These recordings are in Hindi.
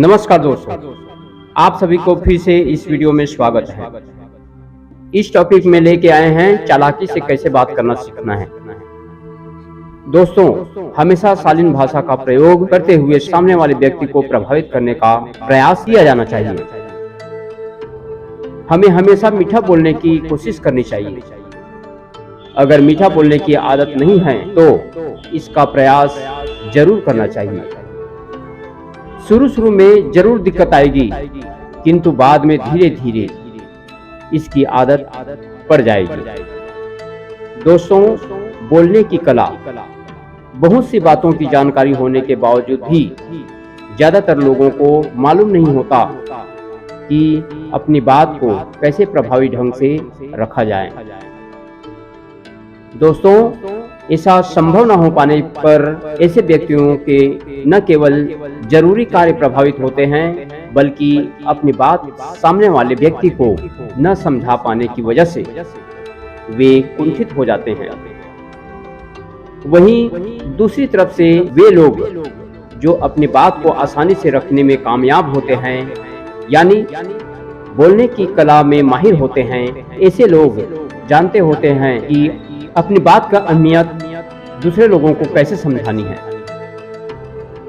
नमस्कार दोस्तों, आप सभी को फिर से इस वीडियो में स्वागत है। इस टॉपिक में लेके आए हैं चालाकी से कैसे बात करना सीखना है। दोस्तों, हमेशा शालीन भाषा का प्रयोग करते हुए सामने वाले व्यक्ति को प्रभावित करने का प्रयास किया जाना चाहिए। हमें हमेशा मीठा बोलने की कोशिश करनी चाहिए। अगर मीठा बोलने की आदत नहीं है तो इसका प्रयास जरूर करना चाहिए। शुरू में जरूर दिक्कत आएगी, किंतु बाद में धीरे धीरे इसकी आदत पड़ जाएगी। दोस्तों, बोलने की कला, बहुत सी बातों की जानकारी होने के बावजूद भी ज्यादातर लोगों को मालूम नहीं होता कि अपनी बात को कैसे प्रभावी ढंग से रखा जाए। दोस्तों, ऐसा संभव न हो पाने पर ऐसे व्यक्तियों के न केवल जरूरी कार्य प्रभावित होते हैं, बल्कि अपनी बात सामने वाले व्यक्ति को न समझा पाने की वजह से वे कुंठित हो जाते हैं। वहीं दूसरी तरफ से वे लोग जो अपनी बात को आसानी से रखने में कामयाब होते हैं, यानी बोलने की कला में माहिर होते हैं, ऐसे लोग जानते होते हैं कि अपनी बात का अहमियत दूसरे लोगों को कैसे समझानी है।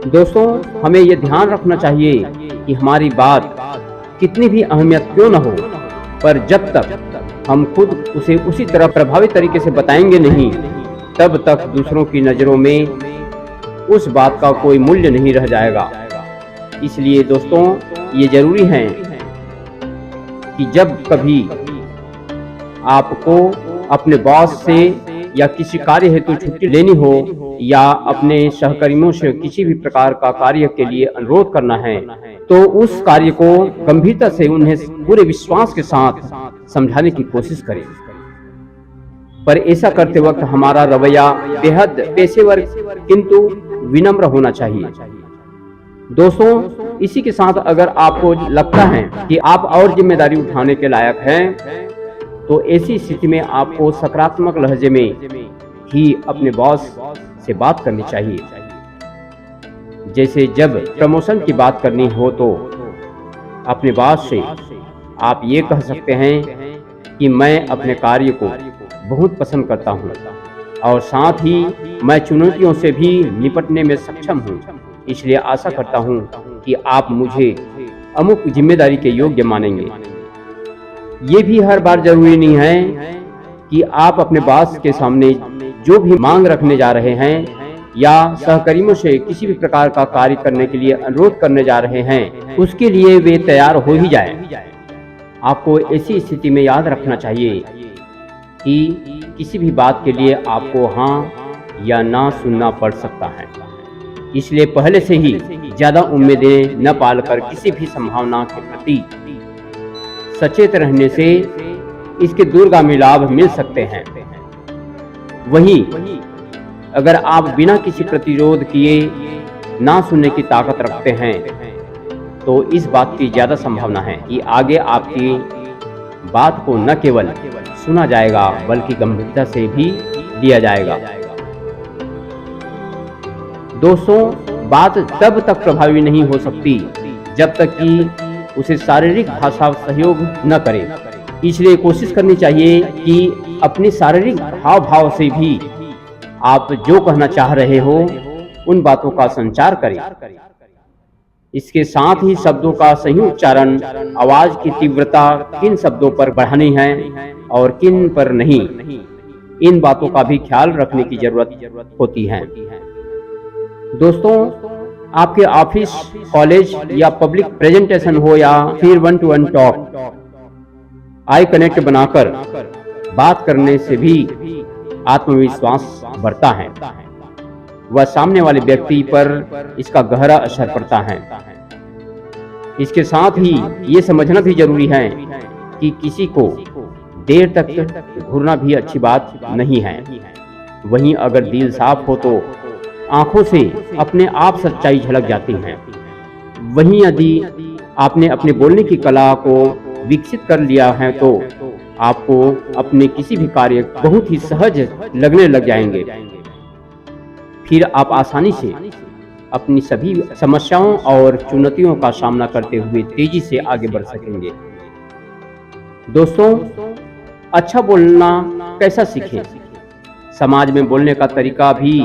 दोस्तों, हमें यह ध्यान रखना चाहिए कि हमारी बात कितनी भी अहमियत क्यों न हो, पर जब तक हम खुद उसे उसी तरह प्रभावी तरीके से बताएंगे नहीं, तब तक दूसरों की नजरों में उस बात का कोई मूल्य नहीं रह जाएगा। इसलिए दोस्तों, ये जरूरी है कि जब कभी आपको अपने बॉस से या किसी कार्य हेतु छुट्टी लेनी हो या अपने सहकर्मियों से किसी भी प्रकार का कार्य के लिए अनुरोध करना है, तो उस कार्य को गंभीरता से उन्हें पूरे विश्वास के साथ समझाने की कोशिश करें। पर ऐसा करते वक्त हमारा रवैया बेहद पेशेवर किंतु विनम्र होना चाहिए। दोस्तों, इसी के साथ अगर आपको लगता है कि आप और जिम्मेदारी उठाने के लायक हैं, तो ऐसी स्थिति में आपको सकारात्मक लहजे में ही अपने बॉस से बात करनी चाहिए। जैसे जब प्रमोशन की बात करनी हो तो अपने बॉस से आप ये कह सकते हैं कि मैं अपने कार्य को बहुत पसंद करता हूँ और साथ ही मैं चुनौतियों से भी निपटने में सक्षम हूँ, इसलिए आशा करता हूँ कि आप मुझे अमुक जिम्मेदारी के योग्य मानेंगे। ये भी हर बार जरूरी नहीं है कि आप अपने बॉस के सामने जो भी मांग रखने जा रहे हैं या सहकर्मियों से किसी भी प्रकार का कार्य करने के लिए अनुरोध करने जा रहे हैं, उसके लिए वे तैयार हो ही जाएं। आपको ऐसी स्थिति में याद रखना चाहिए कि किसी भी बात के लिए आपको हाँ या ना सुनना पड़ सकता है। इसलिए पहले से ही ज्यादा उम्मीदें न पालकर किसी भी संभावना के प्रति सचेत रहने से इसके दूरगामी लाभ मिल सकते हैं। वहीं अगर आप बिना किसी प्रतिरोध किए ना सुनने की ताकत रखते हैं, तो इस बात की ज्यादा संभावना है कि आगे आपकी बात को न केवल सुना जाएगा बल्कि गंभीरता से भी लिया जाएगा। दोस्तों, बात तब तक प्रभावी नहीं हो सकती जब तक कि उसे शारीरिक भाषा सहयोग न करे। इसलिए कोशिश करनी चाहिए कि अपने शारीरिक हाव भाव से भी आप जो कहना चाह रहे हो उन बातों का संचार करें। इसके साथ ही शब्दों का सही उच्चारण, आवाज की तीव्रता, किन शब्दों पर बढ़ानी है और किन पर नहीं, इन बातों का भी ख्याल रखने की जरूरत होती है। दोस्तों, आपके ऑफिस, कॉलेज या पब्लिक प्रेजेंटेशन हो या फिर 1-to-1 टॉक, आई कनेक्ट बनाकर बात करने से भी आत्मविश्वास बढ़ता है व सामने वाले व्यक्ति पर इसका गहरा असर पड़ता है। इसके साथ ही ये समझना भी जरूरी है कि किसी को देर तक घूरना भी अच्छी बात नहीं है। वहीं अगर दिल साफ हो तो आंखों से अपने आप सच्चाई झलक जाती है। वहीं यदि आपने अपने बोलने की कला को विकसित कर लिया है तो आपको अपने किसी भी कार्य बहुत ही सहज लगने लग जाएंगे। फिर आप आसानी से अपनी सभी समस्याओं और चुनौतियों का सामना करते हुए तेजी से आगे बढ़ सकेंगे। दोस्तों, अच्छा बोलना कैसा सीखें? समाज में बोलने का तरीका भी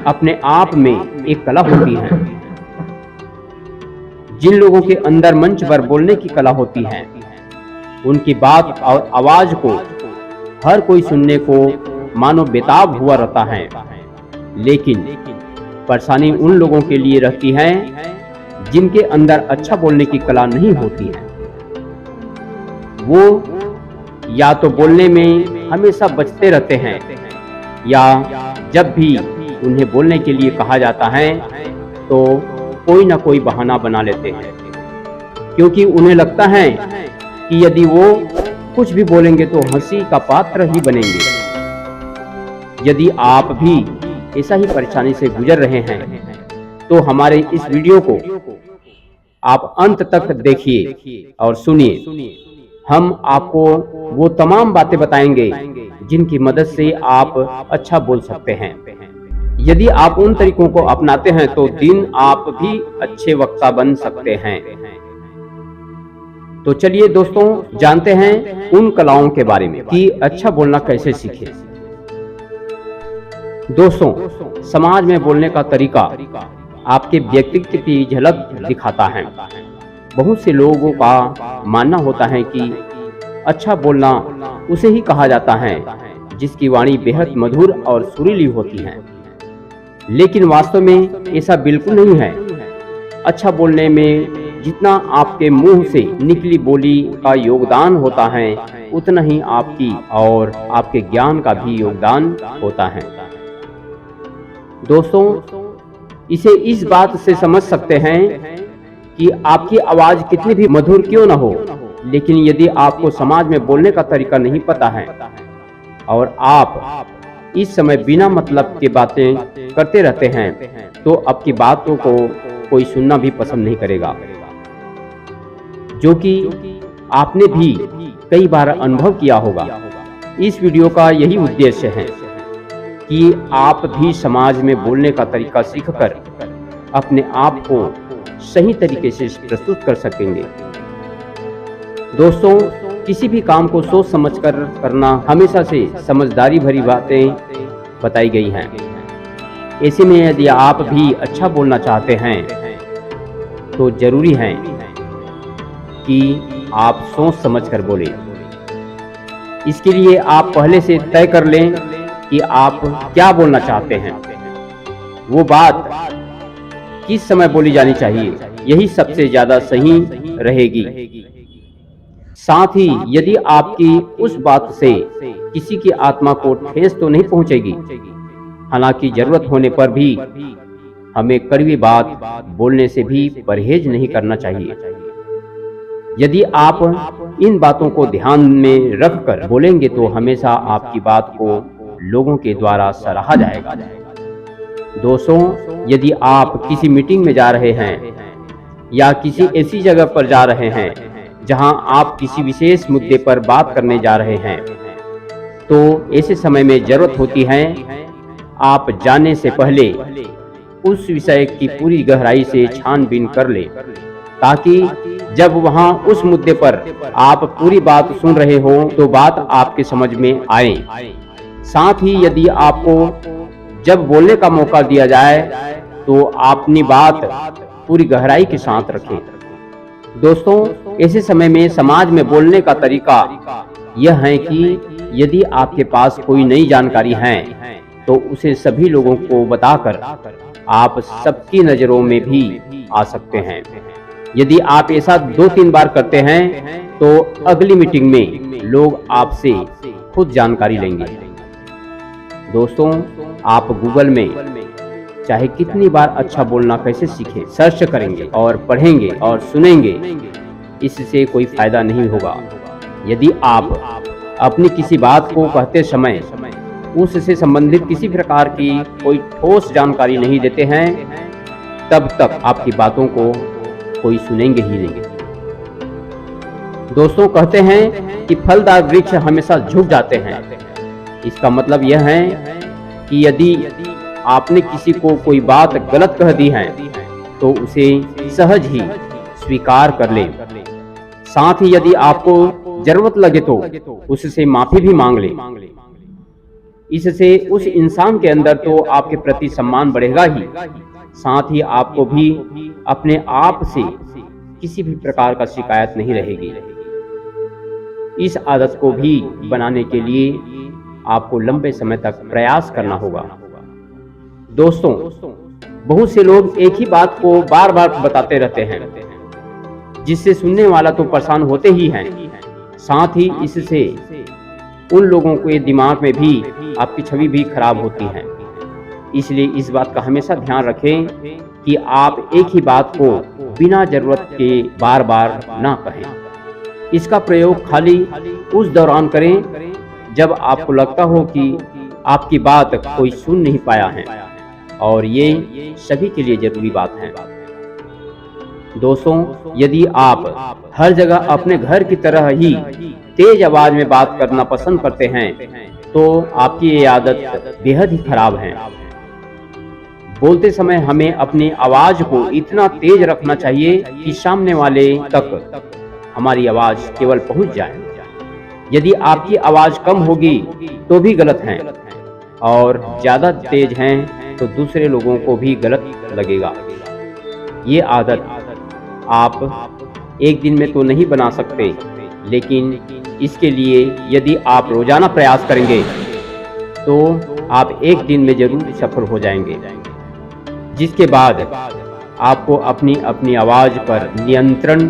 अपने आप में एक कला होती है। जिन लोगों के अंदर मंच पर बोलने की कला होती है, उनकी बात और आवाज को हर कोई सुनने को मानो बेताब हुआ रहता है। लेकिन परेशानी उन लोगों के लिए रहती है जिनके अंदर अच्छा बोलने की कला नहीं होती है। वो या तो बोलने में हमेशा बचते रहते हैं, या जब भी उन्हें बोलने के लिए कहा जाता है तो कोई ना कोई बहाना बना लेते हैं, क्योंकि उन्हें लगता है कि यदि वो कुछ भी बोलेंगे तो हंसी का पात्र ही बनेंगे। यदि आप भी ऐसा ही परेशानी से गुजर रहे हैं तो हमारे इस वीडियो को आप अंत तक देखिए और सुनिए। हम आपको वो तमाम बातें बताएंगे जिनकी मदद से आप अच्छा बोल सकते हैं। यदि आप उन तरीकों को अपनाते हैं तो दिन आप भी अच्छे वक्ता बन सकते हैं। तो चलिए दोस्तों, जानते हैं उन कलाओं के बारे में कि अच्छा बोलना कैसे सीखें। दोस्तों, समाज में बोलने का तरीका आपके व्यक्तित्व की झलक दिखाता है। बहुत से लोगों का मानना होता है कि अच्छा बोलना उसे ही कहा जाता है जिसकी वाणी बेहद मधुर और सुरीली होती है, लेकिन वास्तव में ऐसा बिल्कुल नहीं है। अच्छा बोलने में जितना आपके मुंह से निकली बोली का योगदान होता है, उतना ही आपकी और आपके ज्ञान का भी योगदान होता है। दोस्तों, इसे इस बात से समझ सकते हैं कि आपकी आवाज कितनी भी मधुर क्यों न हो, लेकिन यदि आपको समाज में बोलने का तरीका नहीं पता है और आप इस समय बिना मतलब के बातें करते रहते हैं, तो आपकी बातों को कोई सुनना भी पसंद नहीं करेगा। जो कि आपने भी कई बार अनुभव किया होगा। इस वीडियो का यही उद्देश्य है कि आप भी समाज में बोलने का तरीका सीखकर अपने आप को सही तरीके से प्रस्तुत कर सकेंगे। दोस्तों, किसी भी काम को सोच समझकर करना हमेशा से समझदारी भरी बातें बताई गई हैं। ऐसे में यदि आप भी अच्छा बोलना चाहते हैं तो जरूरी है कि आप सोच समझकर बोलें। इसके लिए आप पहले से तय कर लें कि आप क्या बोलना चाहते हैं। वो बात किस समय बोली जानी चाहिए, यही सबसे ज्यादा सही रहेगी। साथ ही यदि आपकी उस बात से किसी की आत्मा को ठेस तो नहीं पहुंचेगी। हालांकि जरूरत होने पर भी हमें कड़वी बात बोलने से भी परहेज नहीं करना चाहिए। यदि आप इन बातों को ध्यान में रखकर बोलेंगे तो हमेशा आपकी बात को लोगों के द्वारा सराहा जाएगा। दोस्तों, यदि आप किसी मीटिंग में जा रहे हैं या किसी ऐसी जगह पर जा रहे हैं जहां आप किसी विशेष मुद्दे पर बात करने जा रहे हैं, तो ऐसे समय में जरूरत होती है आप जाने से पहले उस विषय की पूरी गहराई से छानबीन कर ले, ताकि जब वहां उस मुद्दे पर आप पूरी बात सुन रहे हो तो बात आपके समझ में आए। साथ ही यदि आपको जब बोलने का मौका दिया जाए तो अपनी बात पूरी गहराई के साथ रखें। दोस्तों, ऐसे समय में समाज में बोलने का तरीका यह है कि यदि आपके पास कोई नई जानकारी है तो उसे सभी लोगों को बताकर आप सबकी नजरों में भी आ सकते हैं। यदि आप ऐसा 2-3 बार करते हैं तो अगली मीटिंग में लोग आपसे खुद जानकारी लेंगे। दोस्तों, आप गूगल में चाहे कितनी बार अच्छा बोलना कैसे सीखें सर्च करेंगे और पढ़ेंगे और सुनेंगे, इससे कोई फायदा नहीं होगा। यदि आप अपनी किसी बात को कहते समय उससे संबंधित किसी प्रकार की कोई ठोस जानकारी नहीं देते हैं, तब तक आपकी बातों को कोई सुनेंगे ही नहीं। दोस्तों, कहते हैं कि फलदार वृक्ष हमेशा झुक जाते हैं। इसका मतलब यह है कि यदि आपने किसी को कोई बात गलत कह दी है तो उसे सहज ही स्वीकार कर ले। साथ ही यदि आपको जरूरत लगे तो उससे माफी भी मांग ले। इससे उस इंसान के अंदर तो आपके प्रति सम्मान बढ़ेगा ही, साथ ही आपको भी अपने आप से किसी भी प्रकार का शिकायत नहीं रहेगी। इस आदत को भी बनाने के लिए आपको लंबे समय तक प्रयास करना होगा। दोस्तों, बहुत से लोग एक ही बात को बार बार बताते रहते हैं, जिससे सुनने वाला तो परेशान होते ही हैं, साथ ही इससे उन लोगों के दिमाग में भी आपकी छवि भी खराब होती है। इसलिए इस बात का हमेशा ध्यान रखें कि आप एक ही बात को बिना जरूरत के बार बार ना कहें। इसका प्रयोग खाली उस दौरान करें जब आपको लगता हो कि आपकी बात कोई सुन नहीं पाया है, और ये सभी के लिए जरूरी बात है। दोस्तों, यदि आप हर जगह अपने घर की तरह ही तेज आवाज में बात करना पसंद करते हैं तो आपकी ये आदत बेहद ही खराब है। बोलते समय हमें अपनी आवाज को इतना तेज रखना चाहिए कि सामने वाले तक हमारी आवाज केवल पहुंच जाए। यदि आपकी आवाज कम होगी तो भी गलत है, और ज्यादा तेज हैं तो दूसरे लोगों को भी गलत लगेगा। ये आदत आप एक दिन में तो नहीं बना सकते, लेकिन इसके लिए यदि आप रोजाना प्रयास करेंगे तो आप एक दिन में जरूर सफल हो जाएंगे, जिसके बाद आपको अपनी अपनी आवाज पर नियंत्रण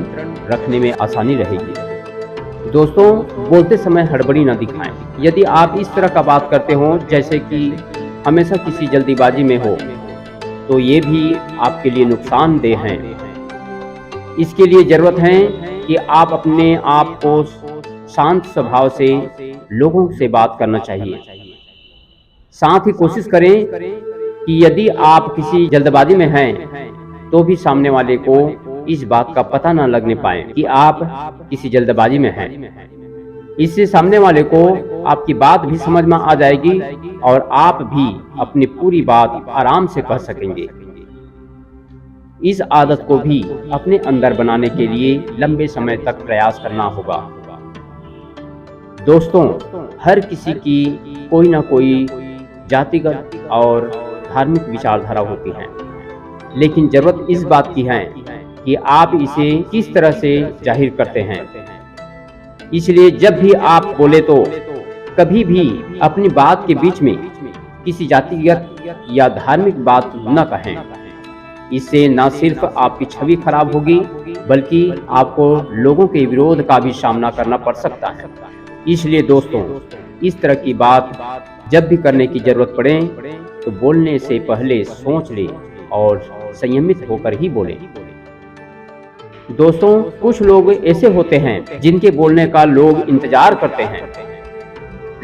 रखने में आसानी रहेगी। दोस्तों, बोलते समय हड़बड़ी न दिखाएं। यदि आप इस तरह का बात करते हो जैसे कि हमेशा किसी जल्दीबाजी में हो, तो ये भी आपके लिए नुकसानदेह है। इसके लिए जरूरत है कि आप अपने आप को शांत स्वभाव से लोगों से बात करना चाहिए। साथ ही कोशिश करें कि यदि आप किसी जल्दबाजी में हैं तो भी सामने वाले को इस बात का पता न लगने पाए कि आप किसी जल्दबाजी में हैं। इससे सामने वाले को आपकी बात भी समझ में आ जाएगी और आप भी अपनी पूरी बात आराम से कह सकेंगे। इस आदत को भी अपने अंदर बनाने के लिए लंबे समय तक प्रयास करना होगा। दोस्तों, हर किसी की कोई ना कोई जातिगत और धार्मिक विचारधारा होती है, लेकिन जरूरत इस बात की है कि आप इसे किस तरह से जाहिर करते हैं। इसलिए जब भी आप बोले तो कभी भी अपनी बात के बीच में किसी जातिगत या धार्मिक बात न कहें। इससे न सिर्फ आपकी छवि खराब होगी, बल्कि आपको लोगों के विरोध का भी सामना करना पड़ सकता है। इसलिए दोस्तों, इस तरह की बात जब भी करने की जरूरत पड़े तो बोलने से पहले सोच लें और संयमित होकर ही बोलें। दोस्तों, कुछ लोग ऐसे होते हैं जिनके बोलने का लोग इंतजार करते हैं।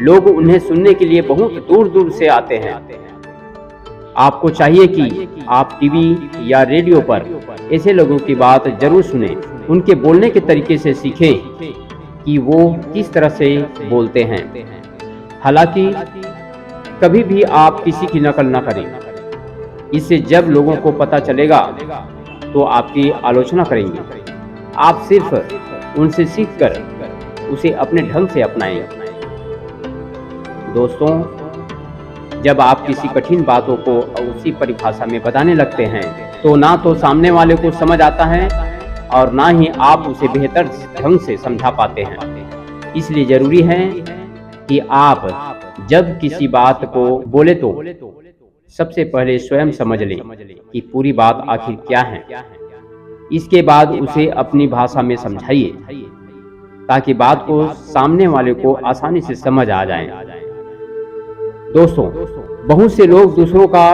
लोग उन्हें सुनने के लिए बहुत दूर दूर से आते हैं। आपको चाहिए कि आप टीवी या रेडियो पर ऐसे लोगों की बात जरूर सुनें, उनके बोलने के तरीके से सीखें कि वो किस तरह से बोलते हैं। हालांकि कभी भी आप किसी की नकल न करें। इससे जब लोगों को पता चलेगा तो आपकी आलोचना करेंगे। आप सिर्फ उनसे सीखकर उसे अपने ढंग से अपनाएं। दोस्तों, जब आप किसी कठिन बातों को उसी परिभाषा में बताने लगते हैं तो ना तो सामने वाले को समझ आता है और ना ही आप उसे बेहतर ढंग से समझा पाते हैं। इसलिए जरूरी है कि आप जब किसी बात को बोले तो सबसे पहले स्वयं समझ लें कि पूरी बात आखिर क्या है। इसके बाद उसे अपनी भाषा में समझाइए ताकि बात को सामने वाले को आसानी से समझ आ जाए। दोस्तों, बहुत से लोग दूसरों का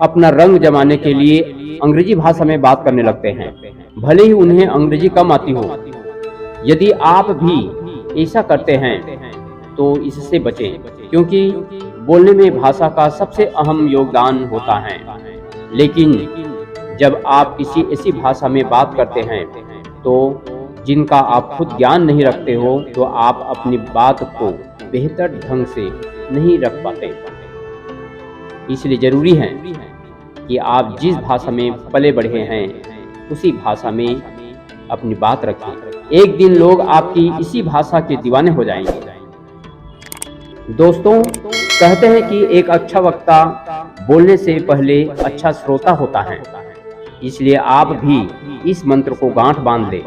अपना रंग जमाने के लिए अंग्रेजी भाषा में बात करने लगते हैं, भले ही उन्हें अंग्रेजी कम आती हो। यदि आप भी ऐसा करते हैं तो इससे बचें, क्योंकि बोलने में भाषा का सबसे अहम योगदान होता है। लेकिन जब आप किसी ऐसी भाषा में बात करते हैं तो जिनका आप खुद ज्ञान नहीं रखते हो, तो आप अपनी बात को बेहतर ढंग से नहीं रख पाते। इसलिए जरूरी है कि आप जिस भाषा में पले बढ़े हैं उसी भाषा में अपनी बात रखें। एक दिन लोग आपकी इसी भाषा के दीवाने हो जाएंगे। दोस्तों, कहते हैं कि एक अच्छा वक्ता बोलने से पहले अच्छा श्रोता होता है। इसलिए आप भी इस मंत्र को गांठ बांध लें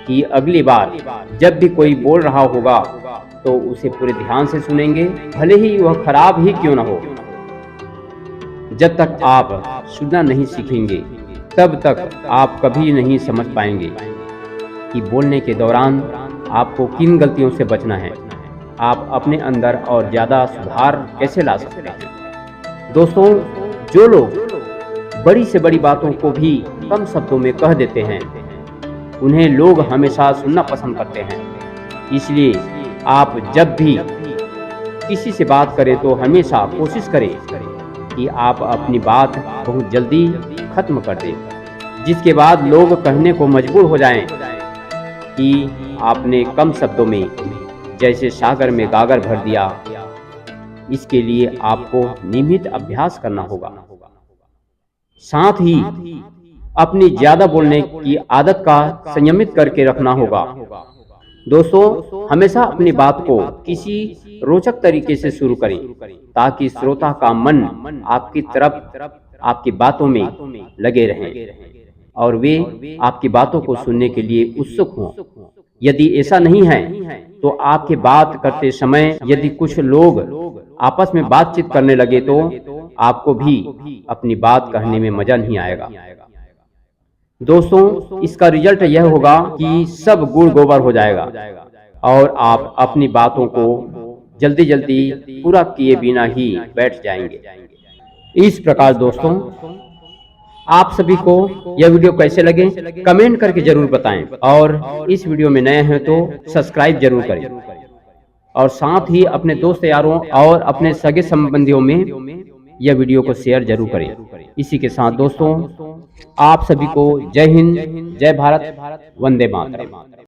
कि अगली बार जब भी कोई बोल रहा होगा तो उसे पूरे ध्यान से सुनेंगे, भले ही वह खराब ही क्यों न हो। जब तक आप सुनना नहीं सीखेंगे तब तक आप कभी नहीं समझ पाएंगे कि बोलने के दौरान आपको किन गलतियों से बचना है, आप अपने अंदर और ज़्यादा सुधार कैसे ला सकते हैं। दोस्तों, जो लोग बड़ी से बड़ी बातों को भी कम शब्दों में कह देते हैं उन्हें लोग हमेशा सुनना पसंद करते हैं। इसलिए आप जब भी किसी से बात करें तो हमेशा कोशिश करें कि आप अपनी बात बहुत जल्दी खत्म कर दें, जिसके बाद लोग कहने को मजबूर हो जाएं कि आपने कम शब्दों में जैसे सागर में गागर भर दिया। इसके लिए आपको नियमित अभ्यास करना होगा। साथ ही अपनी ज्यादा बोलने की आदत का संयमित करके रखना होगा। दोस्तों, हमेशा अपनी बात को किसी रोचक तरीके से शुरू करें ताकि श्रोता का मन आपकी तरफ आपकी बातों में लगे रहें और वे आपकी बातों को सुनने के लिए उत्सुक हों। यदि ऐसा नहीं है तो आपके बात करते समय यदि कुछ लोग आपस में बातचीत करने लगे तो आपको भी अपनी बात कहने में मजा नहीं आएगा। दोस्तों, इसका रिजल्ट यह होगा कि सब गुड़ गोबर हो जाएगा और आप अपनी बातों को जल्दी जल्दी पूरा किए बिना ही बैठ जाएंगे। इस प्रकार दोस्तों, आप सभी को यह वीडियो कैसे लगे कमेंट करके जरूर बताएं और इस वीडियो में नए हैं तो सब्सक्राइब जरूर करें और साथ ही अपने दोस्त यारों और अपने सगे संबंधियों में यह वीडियो को शेयर जरूर करें। इसी के साथ दोस्तों, आप सभी को जय हिंद, जय भारत, वंदे मातरम।